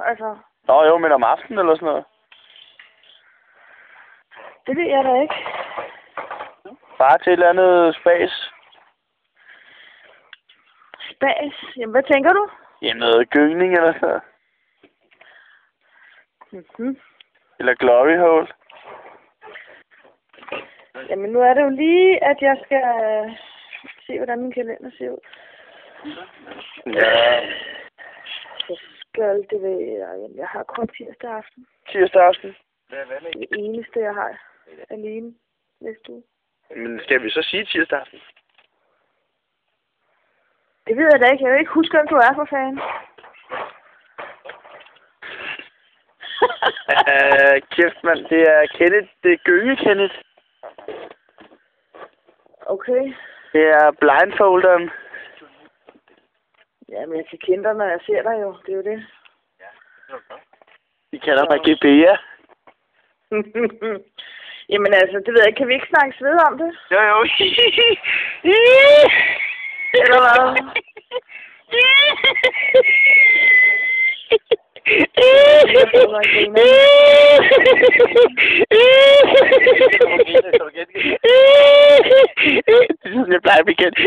altså. Nå jo, men om aftenen eller sådan noget. Det ved jeg da ikke. Bare til et eller andet spas. Spas? Jamen, hvad tænker du? Jamen noget gyngning eller sådan noget. Eller glory hole. Jamen, nu er det jo lige, at jeg skal se, hvordan min kalender ser ud. Ja. Så skal det være... Jeg har kun tirsdag aften. Tirsdag aften. Det eneste, jeg har alene næste uge. Men skal vi så sige tirsdag aften? Det ved jeg da ikke. Jeg vil ikke huske, hvem du er for fanden. Kæft, mand. Det er Kenneth. Det er Gynge Kenneth. Okay. Det er blindfolderen. Jamen, jeg kan kende dig, når jeg ser dig jo. Det er jo det. De kalder mig Gebea. Jamen altså, det ved jeg ikke. Kan vi ikke snakke ved om det? Jo, jo. Eller hvad? Det er sådan, jeg plejer at blive kendt.